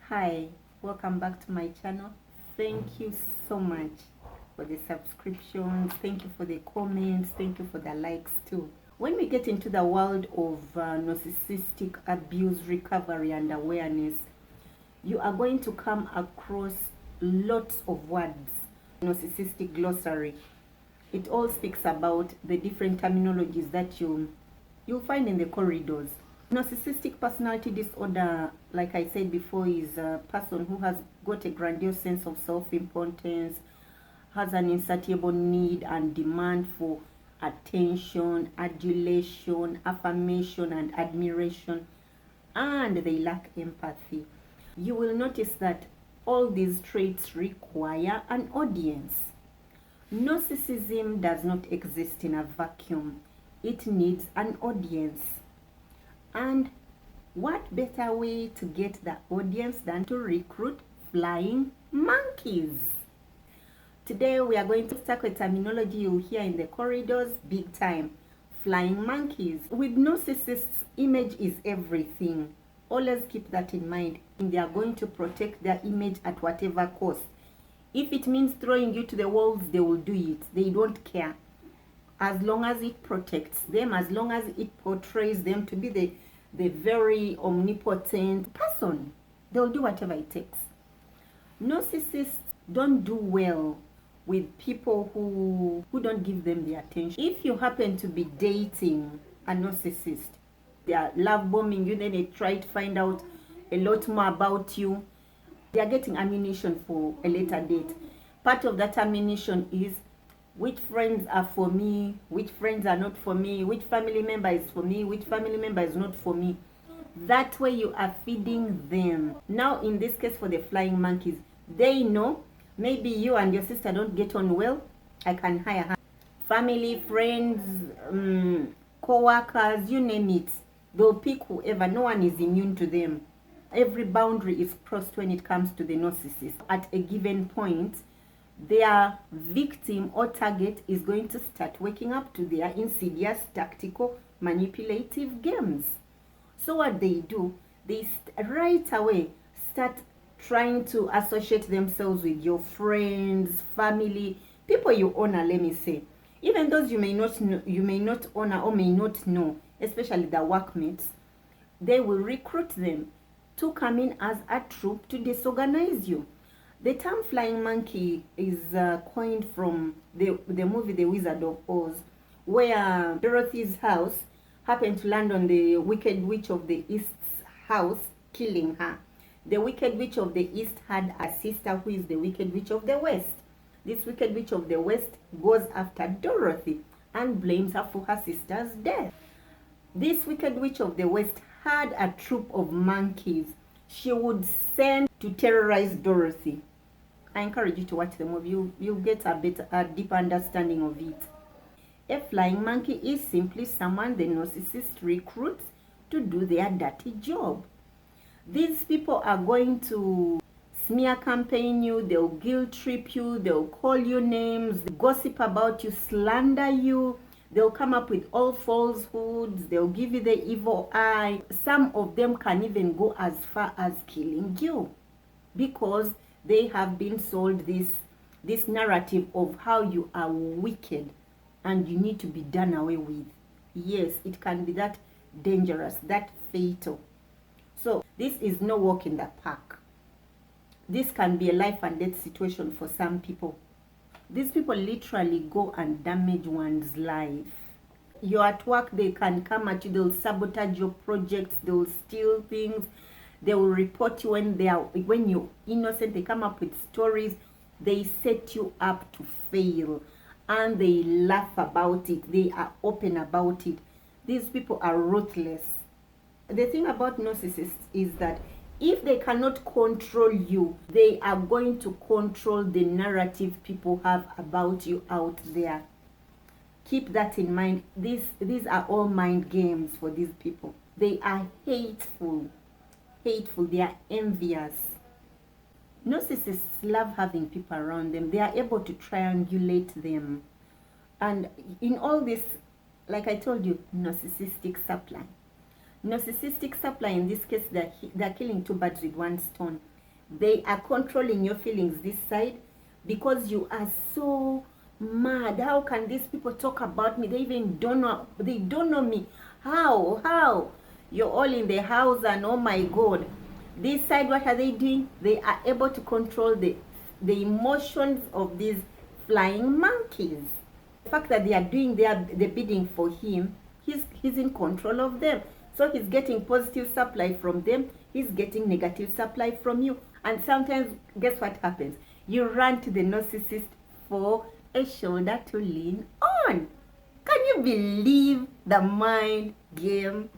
Hi, welcome back to my channel. Thank you so much for the subscriptions. Thank you for the comments. Thank you for the likes too. When we get into the world of narcissistic abuse recovery and awareness, you are going to come across lots of words. Narcissistic glossary. It all speaks about the different terminologies that you'll find in the corridors. Narcissistic personality disorder, like I said before, is a person who has got a grandiose sense of self-importance, has an insatiable need and demand for attention, adulation, affirmation, and admiration, and they lack empathy. You will notice that all these traits require an audience. Narcissism does not exist in a vacuum. It needs an audience. And what better way to get the audience than to recruit flying monkeys? Today we are going to tackle a terminology you'll hear in the corridors big time. Flying monkeys. With narcissists, image is everything. Always keep that in mind. They are going to protect their image at whatever cost. If it means throwing you to the wolves, they will do it. They don't care. As long as it protects them, as long as it portrays them to be the very omnipotent person, they'll do whatever it takes. Narcissists don't do well with people who don't give them the attention. If you happen to be dating a narcissist, they are love bombing you, then they try to find out a lot more about you. They are getting ammunition for a later date. Part of that ammunition is which friends are for me, which friends are not for me, which family member is for me, which family member is not for me. That way you are feeding them. Now in this case for the flying monkeys, they know maybe you and your sister don't get on well. I can hire her. Family, friends, co-workers, you name it. They'll pick whoever. No one is immune to them. Every boundary is crossed when it comes to the narcissist. At a given point, their victim or target is going to start waking up to their insidious, tactical, manipulative games. So what they do, they right away start trying to associate themselves with your friends, family, people you honor, let me say. Even those you may not know, you may not honor or may not know, especially the workmates, they will recruit them to come in as a troop to disorganize you. The term flying monkey is coined from the movie The Wizard of Oz, where Dorothy's house happened to land on the Wicked Witch of the East's house, killing her. The Wicked Witch of the East had a sister who is the Wicked Witch of the West. This Wicked Witch of the West goes after Dorothy and blames her for her sister's death. This Wicked Witch of the West had a troop of monkeys she would send to terrorize Dorothy. I encourage you to watch the movie. You'll get a deeper understanding of it. A flying monkey is simply someone the narcissist recruits to do their dirty job. These people are going to smear campaign you, they'll guilt trip you, they'll call you names, gossip about you, slander you. They'll come up with all falsehoods. They'll give you the evil eye. Some of them can even go as far as killing you because they have been sold this narrative of how you are wicked and you need to be done away with. Yes, it can be that dangerous, that fatal. So this is no walk in the park. This can be a life and death situation for some people. These people literally go and damage one's life. You're at work, they can come at you, they'll sabotage your projects, they'll steal things, they will report you when you're innocent. They come up with stories, they set you up to fail, and they laugh about it, they are open about it. These people are ruthless. The thing about narcissists is that if they cannot control you, they are going to control the narrative people have about you out there. Keep that in mind. These are all mind games for these people. They are hateful. Hateful. They are envious. Narcissists love having people around them. They are able to triangulate them. And in all this, like I told you, narcissistic supply. Narcissistic supply, in this case, they're killing two birds with one stone. They are controlling your feelings this side because you are so mad. How can these people talk about me? They even don't know me. How? You're all in the house and oh my God. This side, what are they doing? They are able to control the emotions of these flying monkeys. The fact that they are doing the bidding for him, he's in control of them. So he's getting positive supply from them. He's getting negative supply from you. And sometimes, guess what happens? You run to the narcissist for a shoulder to lean on. Can you believe the mind game?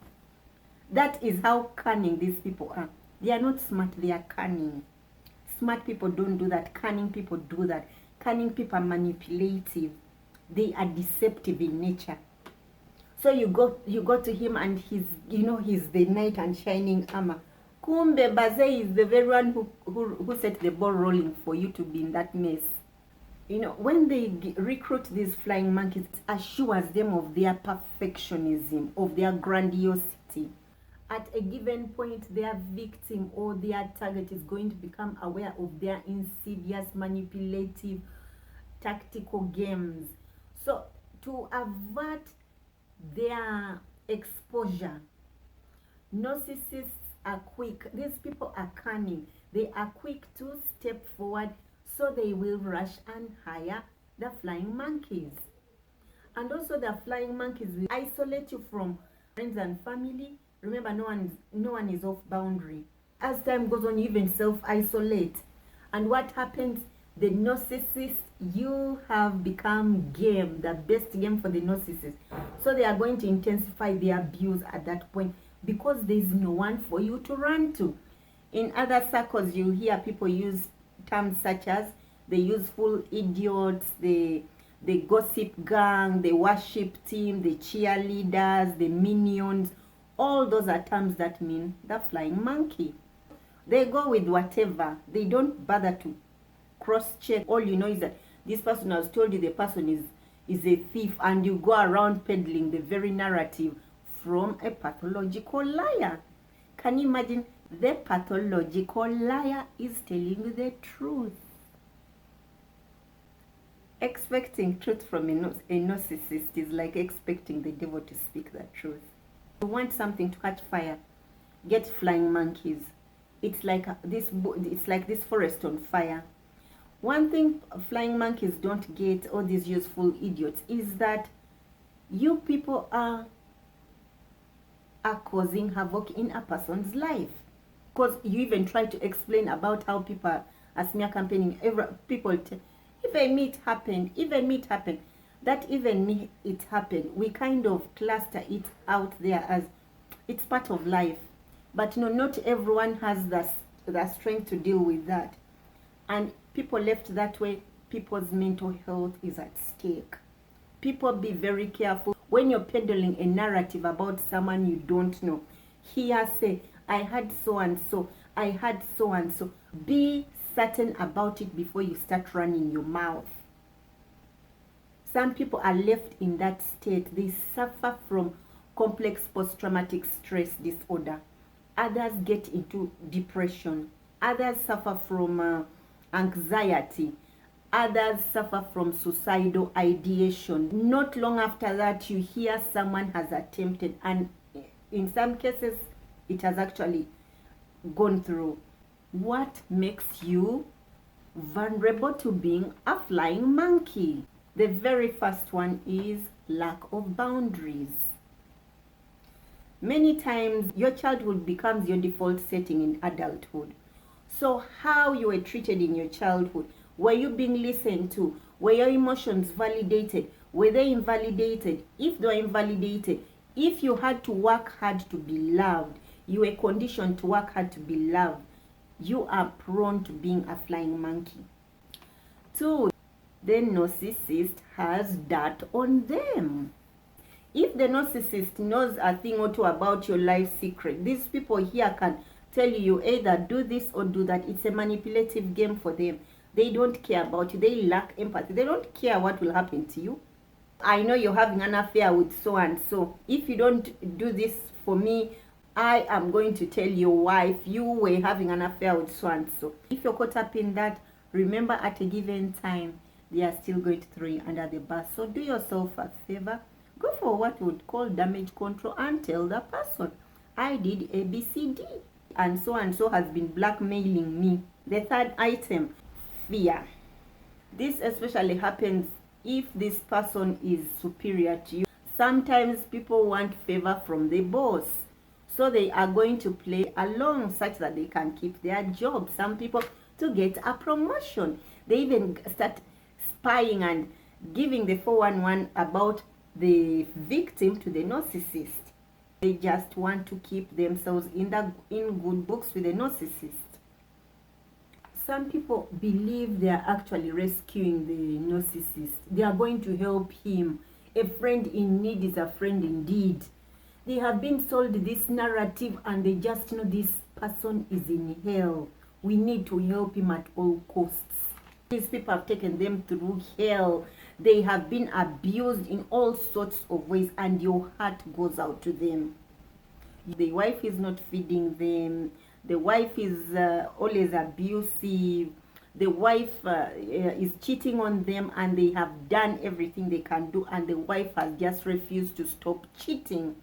That is how cunning these people are. They are not smart, they are cunning. Smart people don't do that. Cunning people do that. Cunning people are manipulative. They are deceptive in nature. So you go to him and he's the knight and shining armor. Kumbe Baze is the very one who set the ball rolling for you to be in that mess. When they recruit these flying monkeys, it assures them of their perfectionism, of their grandiosity. At a given point, their victim or their target is going to become aware of their insidious, manipulative, tactical games. So to avert their exposure, narcissists are quick. These people are cunning. They are quick to step forward, so they will rush and hire the flying monkeys. And also the flying monkeys will isolate you from friends and family. Remember, no one is off boundary. As time goes on, you even self-isolate. And what happens? The narcissist, you have become game, the best game for the narcissist. So they are going to intensify their abuse at that point because there is no one for you to run to. In other circles, you hear people use terms such as the useful idiots, the gossip gang, the worship team, the cheerleaders, the minions. All those are terms that mean the flying monkey. They go with whatever. They don't bother to cross-check. All you know is that this person has told you the person is a thief, and you go around peddling the very narrative from a pathological liar. Can you imagine? The pathological liar is telling you the truth. Expecting truth from a narcissist is like expecting the devil to speak the truth. You want something to catch fire, get flying monkeys. It's like this forest on fire. One thing flying monkeys don't get, all these useful idiots, is that you people are causing havoc in a person's life. Because you even try to explain about how people are smear campaigning. Even me it happened. That even me it happened. We kind of cluster it out there as it's part of life. But no, not everyone has the strength to deal with that. And people left that way, people's mental health is at stake. People, be very careful when you're peddling a narrative about someone you don't know. Say, I had so and so, I had so and so. Be certain about it before you start running your mouth. Some people are left in that state. They suffer from complex post-traumatic stress disorder. Others get into depression. Others suffer from anxiety. Others suffer from suicidal ideation. Not long after that, you hear someone has attempted, and in some cases, it has actually gone through. What makes you vulnerable to being a flying monkey? The very first one is lack of boundaries. Many times, your childhood becomes your default setting in adulthood. So how you were treated in your childhood, were you being listened to? Were your emotions validated? Were they invalidated? If they were invalidated, if you had to work hard to be loved, you were conditioned to work hard to be loved, you are prone to being a flying monkey. 2, the narcissist has dirt on them. If the narcissist knows a thing or two about your life secret, these people here can tell you either do this or do that. It's a manipulative game for them. They don't care about you. They lack empathy. They don't care what will happen to you. I know you're having an affair with so and so. If you don't do this for me, I am going to tell your wife you were having an affair with so and so. If you're caught up in that, remember at a given time, they are still going to throw you under the bus. So do yourself a favor. Go for what we would call damage control and tell the person, I did A, B, C, D. And so has been blackmailing me. The third item, fear. This especially happens if this person is superior to you. Sometimes people want favor from the boss. So they are going to play along such that they can keep their job. Some people to get a promotion. They even start spying and giving the 411 about the victim to the narcissist. They just want to keep themselves in good books with the narcissist. Some people believe they are actually rescuing the narcissist. They are going to help him. A friend in need is a friend indeed. They have been sold this narrative and they just know this person is in hell. We need to help him at all costs. These people have taken them through hell. They have been abused in all sorts of ways and your heart goes out to them. The wife is not feeding them. The wife is always abusive. The wife is cheating on them and they have done everything they can do and the wife has just refused to stop cheating.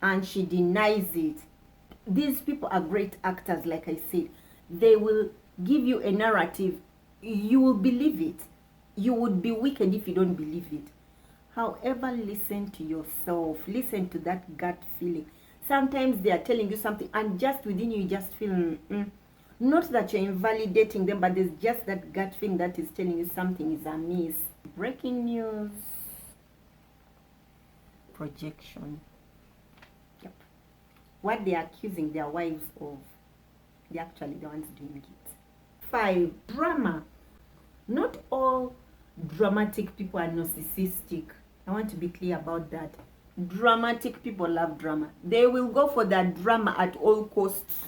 And she denies it. These people are great actors, like I said. They will give you a narrative. You will believe it. You would be wicked if you don't believe it. However, listen to yourself. Listen to that gut feeling. Sometimes they are telling you something and just within you just feel, not that you're invalidating them, but there's just that gut feeling that is telling you something is amiss. Breaking news. Projection. Yep. What they are accusing their wives of, they're actually the ones doing it. 5, drama. Not all dramatic people are narcissistic. I want to be clear about that. Dramatic people love drama. They will go for that drama at all costs.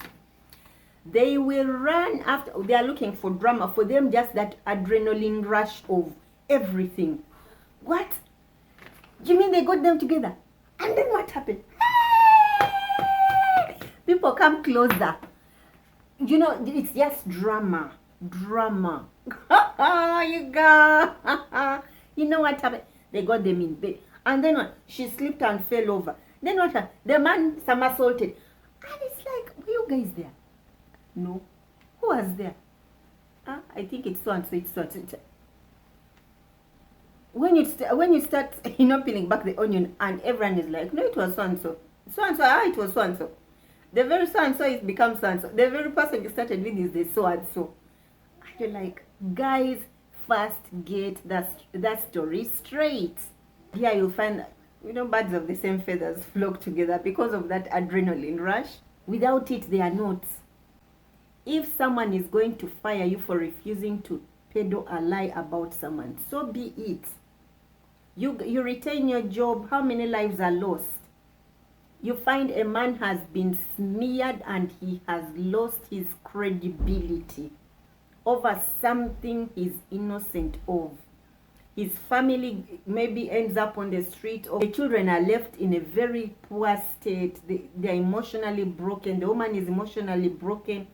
They will run after, they are looking for drama. For them, just that adrenaline rush of everything. What? You mean they got them together? And then what happened? People come closer. You know, it's just drama. Drama. You go. You know what happened? They got them in bed. And then what? She slipped and fell over. Then what happened? The man somersaulted. And it's like, were you guys there? No. Who was there? I think it's so and so, it's so and so. When you start, peeling back the onion and everyone is like, no, it was so and so. So and so, it was so and so. The very so and so is become so and so. The very person you started with is the so and so. And you're like, guys, first get that story straight. Here you'll find, birds of the same feathers flock together because of that adrenaline rush. Without it, they are not. If someone is going to fire you for refusing to peddle a lie about someone, so be it. You retain your job. How many lives are lost? You find a man has been smeared and he has lost his credibility over something he's innocent of. His family maybe ends up on the street, or the children are left in a very poor state. They're emotionally broken. The woman is emotionally broken,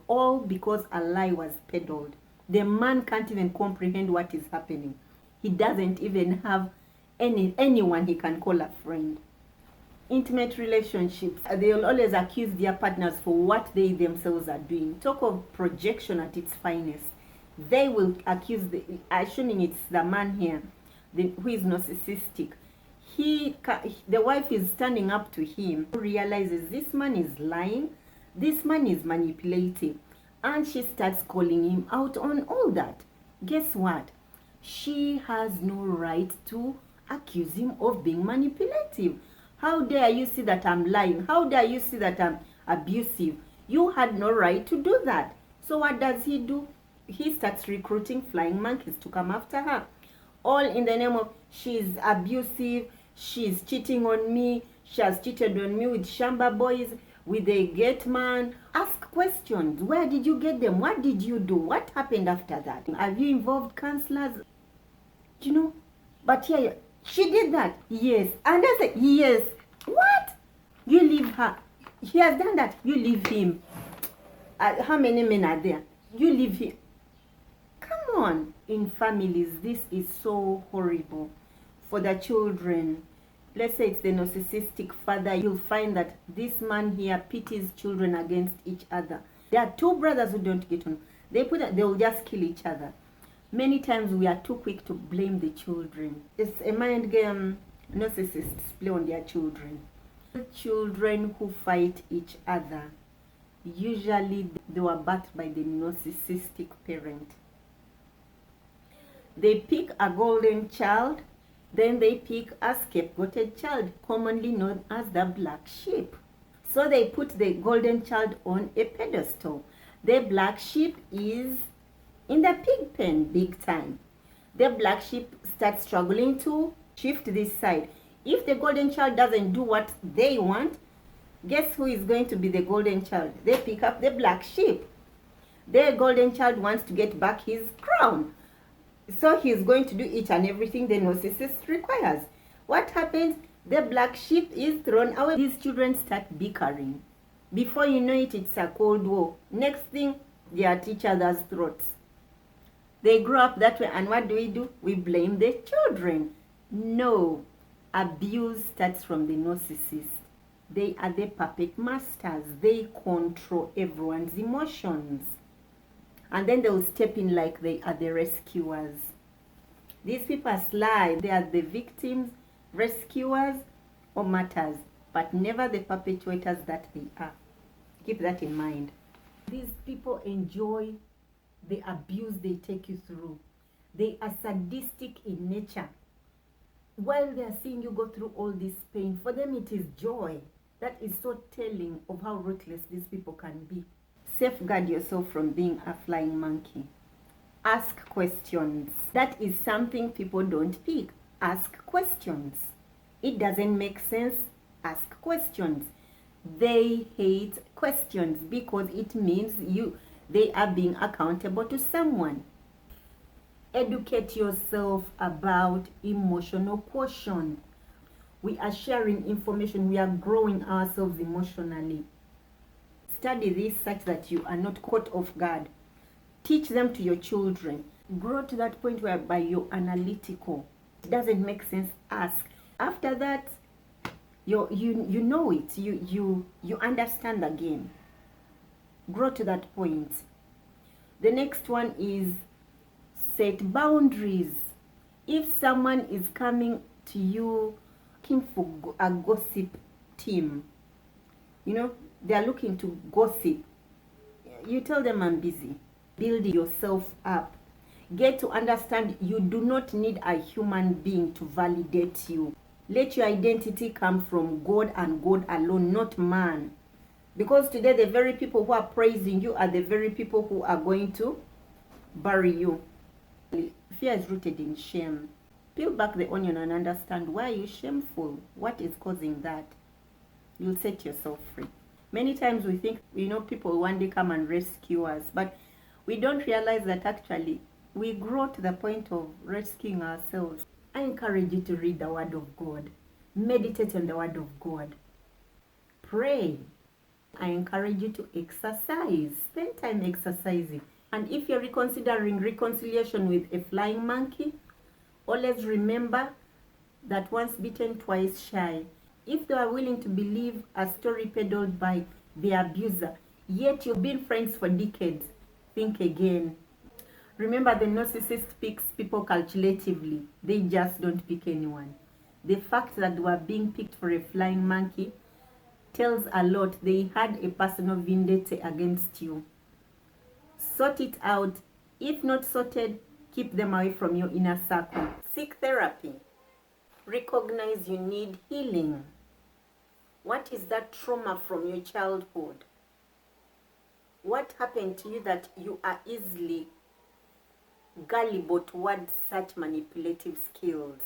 all because a lie was peddled. The man can't even comprehend what is happening. He doesn't even have anyone he can call a friend. Intimate relationships, they'll always accuse their partners for what they themselves are doing. Talk of projection at its finest. They will accuse, assuming it's the man here who is narcissistic. The wife is standing up to him, realizes this man is lying, this man is manipulating, and she starts calling him out on all that. Guess what? She has no right to accuse him of being manipulative. How dare you see that I'm lying? How dare you see that I'm abusive? You had no right to do that. So what does he do? He starts recruiting flying monkeys to come after her. All in the name of, she's abusive, she's cheating on me, she has cheated on me with Shamba boys, with a gate man. Ask questions. Where did you get them? What did you do? What happened after that? Have you involved counselors? But here, she did that. Yes. And I said, yes. What? You leave her. He has done that. You leave him. How many men are there? You leave him. Come on. In families, this is so horrible. For the children, let's say it's the narcissistic father, you'll find that this man here pities children against each other. There are two brothers who don't get on. They will just kill each other. Many times we are too quick to blame the children. It's a mind game narcissists play on their children. Children who fight each other, usually they were birthed by the narcissistic parent. They pick a golden child, then they pick a scapegoated child, commonly known as the black sheep. So they put the golden child on a pedestal. The black sheep is in the pig pen big time. The black sheep starts struggling to shift this side. If the golden child doesn't do what they want, guess who is going to be the golden child? They pick up the black sheep. The golden child wants to get back his crown. So he's going to do each and everything the narcissist requires. What happens? The black sheep is thrown away. These children start bickering. Before you know it, it's a cold war. Next thing, they are at each other's throats. They grow up that way, and what do? We blame the children. No. Abuse starts from the narcissist. They are the puppet masters. They control everyone's emotions. And then they'll step in like they are the rescuers. These people are sly. They are the victims, rescuers, or martyrs, but never the perpetuators that they are. Keep that in mind. These people enjoy the abuse they take you through. They are sadistic in nature. While they are seeing you go through all this pain, for them it is joy. That is so telling of how ruthless these people can be. Safeguard yourself from being a flying monkey. Ask questions. That is something people don't pick. Ask questions. It doesn't make sense. Ask questions. They hate questions because it means they are being accountable to someone. Educate yourself about emotional quotient. We are sharing information. We are growing ourselves emotionally. Study this such that you are not caught off guard. Teach them to your children. Grow to that point whereby you're analytical. It doesn't make sense. Ask. After that, you know it. You understand the game. Grow to that point. The next one is set boundaries. If someone is coming to you looking for a gossip team, they are looking to gossip, you tell them, I'm busy. Build yourself up. Get to understand you do not need a human being to validate you. Let your identity come from God and God alone, not man. Because today the very people who are praising you are the very people who are going to bury you. Fear is rooted in shame. Peel back the onion and understand, why are you shameful? What is causing that? You'll set yourself free. Many times we think, people will one day come and rescue us, but we don't realize that actually we grow to the point of rescuing ourselves. I encourage you to read the Word of God. Meditate on the Word of God. Pray. I encourage you to exercise. Spend time exercising. And if you're reconsidering reconciliation with a flying monkey, always remember that once bitten, twice shy. If they are willing to believe a story peddled by the abuser, yet you've been friends for decades, think again. Remember, the narcissist picks people calculatively. They just don't pick anyone. The fact that they were being picked for a flying monkey tells a lot. They had a personal vendetta against you. Sort it out. If not sorted, keep them away from your inner circle. Seek therapy. Recognize you need healing. What is that trauma from your childhood? What happened to you that you are easily gullible towards such manipulative skills?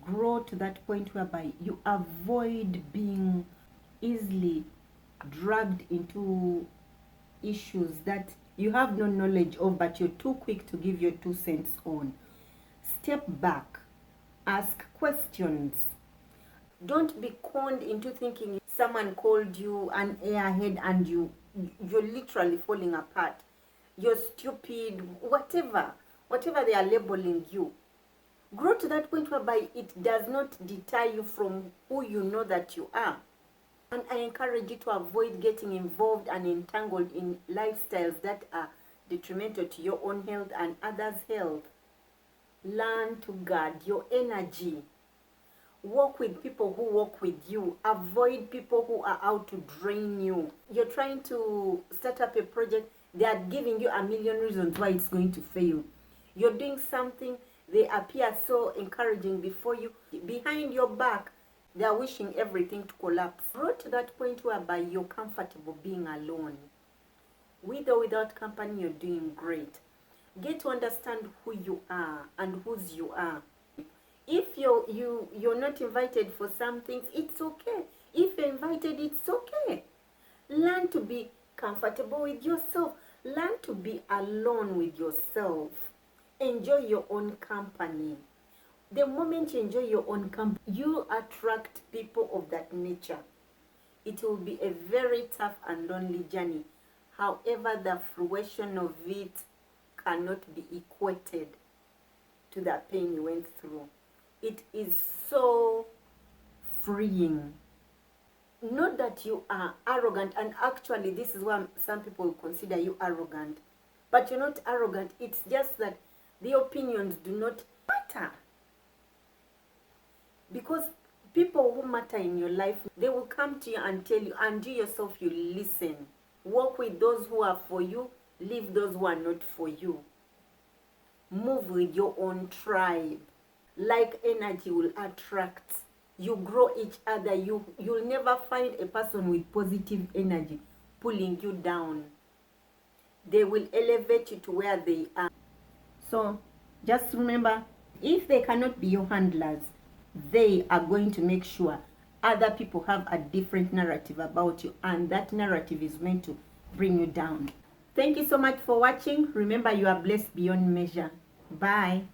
Grow to that point whereby you avoid being easily dragged into issues that you have no knowledge of, but you're too quick to give your 2 cents on. Step back. Ask questions. Don't be conned into thinking someone called you an airhead and you're literally falling apart, you're stupid, whatever they are labeling you, grow to that point whereby it does not deter you from who you know that you are. And I encourage you to avoid getting involved and entangled in lifestyles that are detrimental to your own health and others' health. Learn to guard your energy. Work with people who work with you. Avoid people who are out to drain you. You're trying to start up a project, they are giving you a million reasons why it's going to fail. You're doing something, they appear so encouraging before you. Behind your back, they are wishing everything to collapse. Grow to that point whereby you're comfortable being alone. With or without company, you're doing great. Get to understand who you are and whose you are. If you're not invited for some things, it's okay. If you're invited, it's okay. Learn to be comfortable with yourself. Learn to be alone with yourself. Enjoy your own company. The moment you enjoy your own company, you attract people of that nature. It will be a very tough and lonely journey. However, the fruition of it cannot be equated to the pain you went through. It is so freeing. Not that you are arrogant, and actually this is why some people consider you arrogant. But you're not arrogant, it's just that the opinions do not matter. Because people who matter in your life, they will come to you and tell you, and you yourself, you listen. Work with those who are for you, leave those who are not for you. Move with your own tribe. Like energy will attract. You grow each other. You'll never find a person with positive energy pulling you down. They will elevate you to where they are. So just remember, if they cannot be your handlers, they are going to make sure other people have a different narrative about you, and that narrative is meant to bring you down. Thank you so much for watching. Remember, you are blessed beyond measure. Bye.